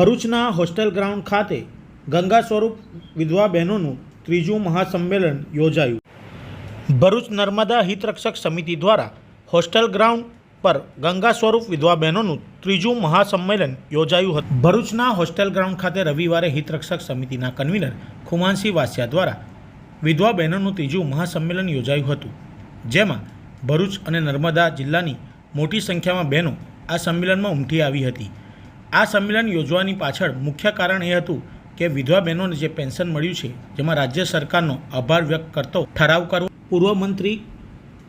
ભરૂચના hostel ground ખાતે ગંગા સ્વરૂપ વિધવા બહેનોનું ત્રીજું મહાસંમેલન યોજાયું. ભરૂચ નર્મદા હિતરક્ષક સમિતિ દ્વારા હોસ્ટેલ ગ્રાઉન્ડ પર ગંગા સ્વરૂપ વિધવા બહેનોનું ત્રીજું મહાસંમેલન યોજાયું હતું. ભરૂચના હોસ્ટેલ ગ્રાઉન્ડ ખાતે રવિવારે હિતરક્ષક સમિતિના કન્વીનર ખુમાનસિંહ વાસિયા દ્વારા વિધવા બહેનોનું ત્રીજું મહાસંમેલન યોજાયું હતું, જેમાં ભરૂચ અને નર્મદા જિલ્લાની મોટી સંખ્યામાં બહેનો આ સંમેલનમાં ઉમટી આવી હતી. આ સંમેલન યોજવાની પાછળ મુખ્ય કારણ એ હતું કે વિધવા બહેનોને જે પેન્શન મળ્યું છે, જેમાં રાજ્ય સરકારનો આભાર વ્યક્ત કરતો ઠરાવ કરવો. પૂર્વ મંત્રી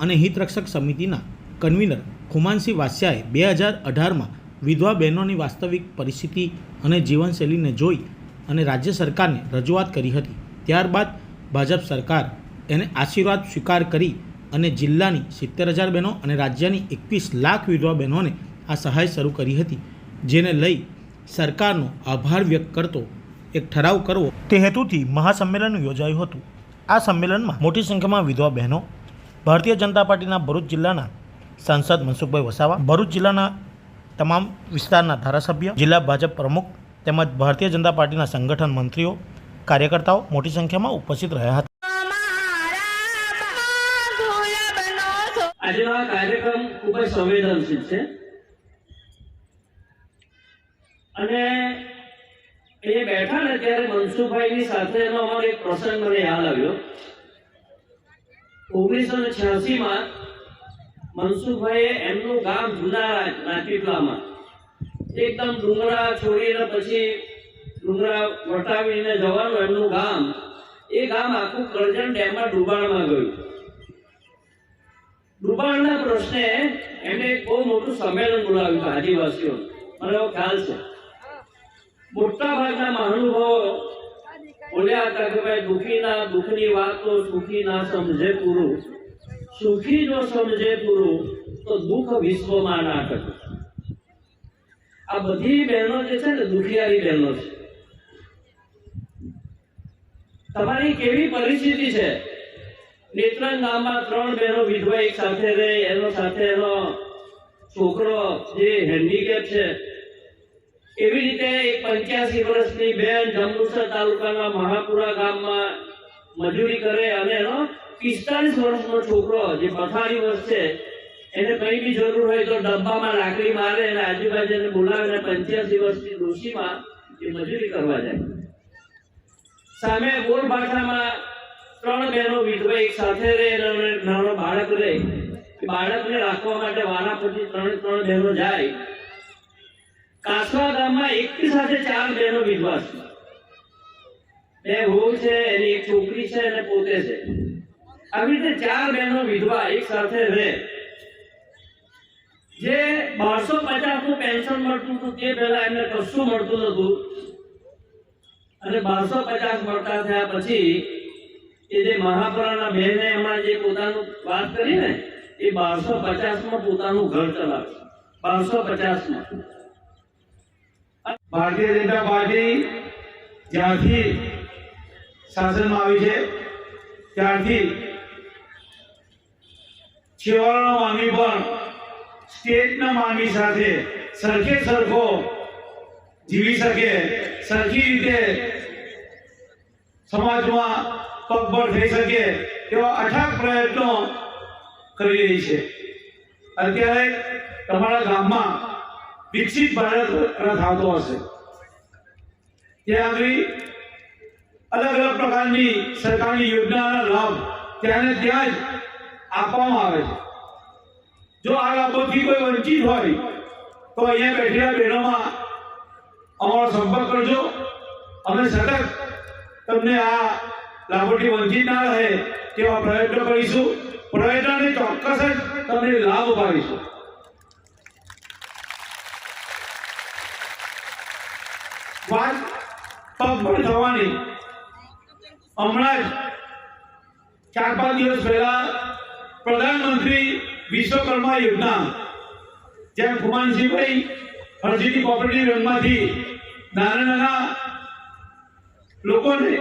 અને હિતરક્ષક સમિતિના કન્વીનર ખુમાનસિંહ વાસિયાએ 2018માં વિધવા બહેનોની વાસ્તવિક પરિસ્થિતિ અને જીવનશૈલીને જોઈ અને રાજ્ય સરકારને રજૂઆત કરી હતી. ત્યારબાદ ભાજપ સરકાર એને આશીર્વાદ સ્વીકાર કરી અને જિલ્લાની 70,000 બહેનો અને રાજ્યની 21 લાખ વિધવા બહેનોને આ સહાય શરૂ કરી હતી, જેને લઈ સરકારનો આભાર વ્યક્ત કરતો એક ઠરાવ કરવો તે હેતુથી મહાસંમેલન યોજાયું હતું. આ સંમેલનમાં મોટી સંખ્યામાં વિધવા બહેનો, ભારતીય જનતા પાર્ટીના ભરૂચ જિલ્લાના સાંસદ મનસુખભાઈ વસાવા, ભરૂચ જિલ્લાના તમામ વિસ્તારના ધારાસભ્ય, જિલ્લા ભાજપ પ્રમુખ તેમજ ભારતીય જનતા પાર્ટીના સંગઠન મંત્રીઓ, કાર્યકર્તાઓ મોટી સંખ્યામાં ઉપસ્થિત રહ્યા હતા. આજનો આ કાર્યક્રમ ખૂબ જ સંવેદનશીલ છે અને એ બેઠા ને ત્યારે મનસુખભાઈની સાથેનો અમારો એક પ્રસંગ મને યાદ આવ્યો. 1986માં મનસુખભાઈએ એમનું ગામ જૂના રાજપીપળામાં એકદમ ડુંગરા છોડીને પછી ડુંગરા વટાવીને જવાનું એમનું ગામ, એ ગામ આખું કરજણ ડેમમાં ડુબાણમાં ગયું. ડુબાણના પ્રશ્ને એમણે એક બહુ મોટું સંમેલન બોલાવ્યું આદિવાસીઓ. મને એવો ખ્યાલ છે મોટા ભાગના મહાનુભાવો બોલ્યા હતા કે ભાઈ દુઃખની વાત તો સુખી ના સમજે પૂરું, સુખી જો સમજે પૂરું તો દુઃખ વિશ્વમાં ના ટકે. આ બધી બહેનો જે છે ને દુખિયારી બહેનો છે. તમારી કેવી પરિસ્થિતિ છે? નેત્રંગ ગામમાં 3 બહેનો વિધવા એક સાથે રહે, એનો સાથે એનો છોકરો જે હેન્ડીકેપ છે. એવી રીતે એક 85 વર્ષની બેન જંબુસર તાલુકાના મહાપુરા ગામમાં મજૂરી કરે અને એનો 45 વર્ષનો છોકરો જે પથારી વર્ષ છે, એને કઈ બી જરૂર હોય તો ડબ્બામાં લાકડી મારે અને આજુબાજુને બોલાવીને 85 વર્ષની ડોશીમાં એ મજૂરી કરવા જાય. સામે બોર ભાષામાં 3 બહેનો વિધવા એક સાથે રહે અને નાનો બાળક રહે. બાળકને રાખવા માટે વાના પછી 3 બહેનો જાય. કાસવા ગામમાં એકની સાથે 4 બહેનો વિધવા છે. 2 વહુ છે, એની એક છોકરી છે અને પોતે છે. આવી રીતે 4 બહેનો વિધવા એક સાથે રહે. જે 1250 પેન્શન મળતું હતું તે પહેલા એમને કશું મળતું નતું અને 1250 મળતા થયા પછી એ જે મહાપુરાના બહેને હમણાં જે પોતાનું વાત કરી ને, એ 1250માં પોતાનું ઘર ચલાવે. 1250માં ભારતીય જનતા પાર્ટી જ્યારથી શાસનમાં આવી છે ત્યારથી છેવાડાનો માનવી પણ સ્ટેટના માનવી સાથે સરખે સરખો જીવી શકે, સરખી રીતે સમાજમાં પગભર થઈ શકે એવા અથાગ પ્રયત્નો કરી રહી છે. અત્યારે તમારા ગામમાં વિકસિત ભારત રથ આવતો હશે. ત્યાં આગળ અલગ અલગ પ્રકારની સરકારની યોજનાના લાભ ત્યાં જ આપવામાં આવે છે. જો આ લાભોથી કોઈ વંચિત હોય તો અહીંયા બેઠેલા બહેનોમાં અમારો સંપર્ક કરજો. અમે સતત તમને આ લાભોથી વંચિત ના રહે તેવા પ્રયત્નો કરીશું. પ્રયત્નને ચોક્કસ જ તમને લાભ અપાવીશું. વાત પગભર થવાની, હમણાં જ 4-5 દિવસ પહેલા પ્રધાનમંત્રી વિશ્વકર્મા યોજના, જેમ ખુમાનસિંહભાઈ હરજીની કોઓપરેટિવ બેંકમાંથી નાના લોકોને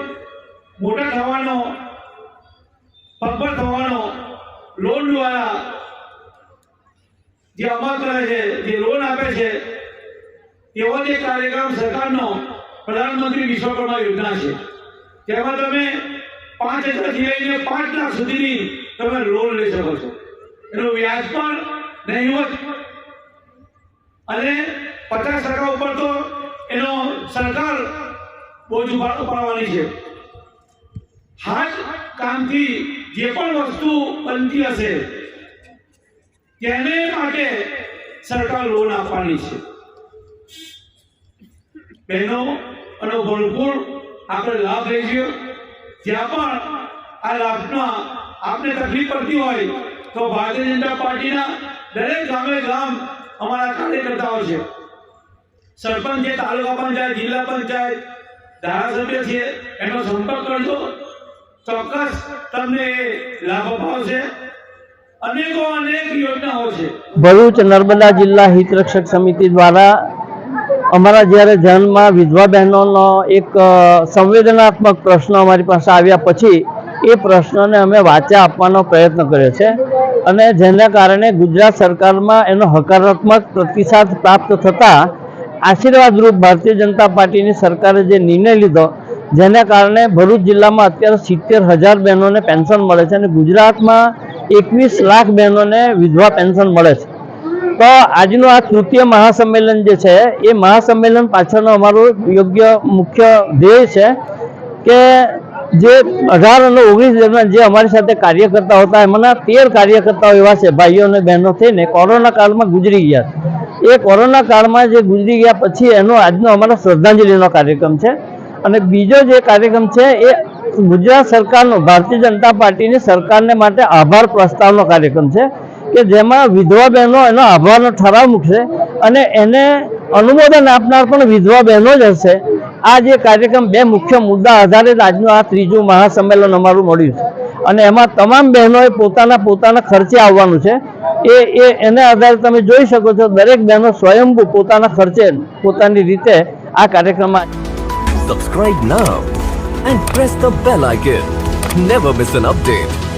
મોટા થવાનો, પગભર થવાનો લોન દ્વારા જે અમલ કરે છે, જે લોન આપે છે, એવો જ એક કાર્યક્રમ સરકારનો પ્રધાનમંત્રી વિશ્વકર્મા યોજના છે. તેમાં તમે 5,000 થી લઈને 5 લાખ સુધીની તમે લોન લઈ શકો છો. એનું વ્યાજ પણ નહીવત અને 50% ઉપર તો એનો સરકાર બોજ ઉપાડવાની છે. હાથ કામથી જે પણ વસ્તુ બનતી હશે તેને માટે સરકાર લોન આપવાની છે. બહેનો અને ભરપૂર આપણે લાભ લઈશું. જ્યાં પણ આ લાભમાં આપને તકલીફ પડતી હોય તો ભારતીય જનતા પાર્ટીના દરેક ગામે ગામ અમારા કાર્યકર્તાઓ છે. સરપંચ છે, તાલુકા પંચાયત, જિલ્લા પંચાયત, ધારાસભ્ય છે, એનો સંપર્ક કરજો. ચોક્કસ તમને લાભ અપાવશે. અનેક યોજનાઓ છે. ભરૂચ નર્મદા જિલ્લા હિતરક્ષક સમિતિ દ્વારા અમારા જ્યારે ધ્યાનમાં વિધવા બહેનોનો એક સંવેદનાત્મક પ્રશ્ન અમારી પાસે આવ્યા પછી એ પ્રશ્નને અમે વાચા આપવાનો પ્રયત્ન કર્યો છે અને જેના કારણે ગુજરાત સરકારમાં એનો હકારાત્મક પ્રતિસાદ પ્રાપ્ત થતાં આશીર્વાદરૂપ ભારતીય જનતા પાર્ટીની સરકારે જે નિર્ણય લીધો જેના કારણે ભરૂચ જિલ્લામાં અત્યારે 70,000 બહેનોને પેન્શન મળે છે અને ગુજરાતમાં 21 લાખ બહેનોને વિધવા પેન્શન મળે છે. તો આજનું આ તૃતીય મહાસંમેલન જે છે એ મહાસંમેલન પાછળનો અમારો યોગ્ય મુખ્ય ધ્યેય છે કે જે 18 અને 19 દરમિયાન જે અમારી સાથે કાર્યકર્તા હતા એમાંના 13 કાર્યકર્તાઓ એવા છે ભાઈઓ અને બહેનો થઈને કોરોના કાળમાં ગુજરી ગયા. એ કોરોના કાળમાં જે ગુજરી ગયા પછી એનો આજનો અમારો શ્રદ્ધાંજલિનો કાર્યક્રમ છે. અને બીજો જે કાર્યક્રમ છે એ ગુજરાત સરકારનો ભારતીય જનતા પાર્ટીની સરકારને માટે આભાર પ્રસ્તાવનો કાર્યક્રમ છે કે જેમાં વિધવા બહેનો એનો આભારનો ઠરાવ મૂકશે અને એને અનુમોદન આપનાર પણ વિધવા બહેનો જ હશે. આ જે કાર્યક્રમ બે મુખ્ય મુદ્દા આધારે આજનું આ ત્રીજું મહાસંમેલન અમારું મળ્યું છે અને એમાં તમામ બહેનોએ પોતાના ખર્ચે આવવાનું છે. એને આધારે તમે જોઈ શકો છો દરેક બહેનો સ્વયંભૂ પોતાના ખર્ચે પોતાની રીતે આ કાર્યક્રમમાં. Subscribe now and press the bell icon. Never miss an update.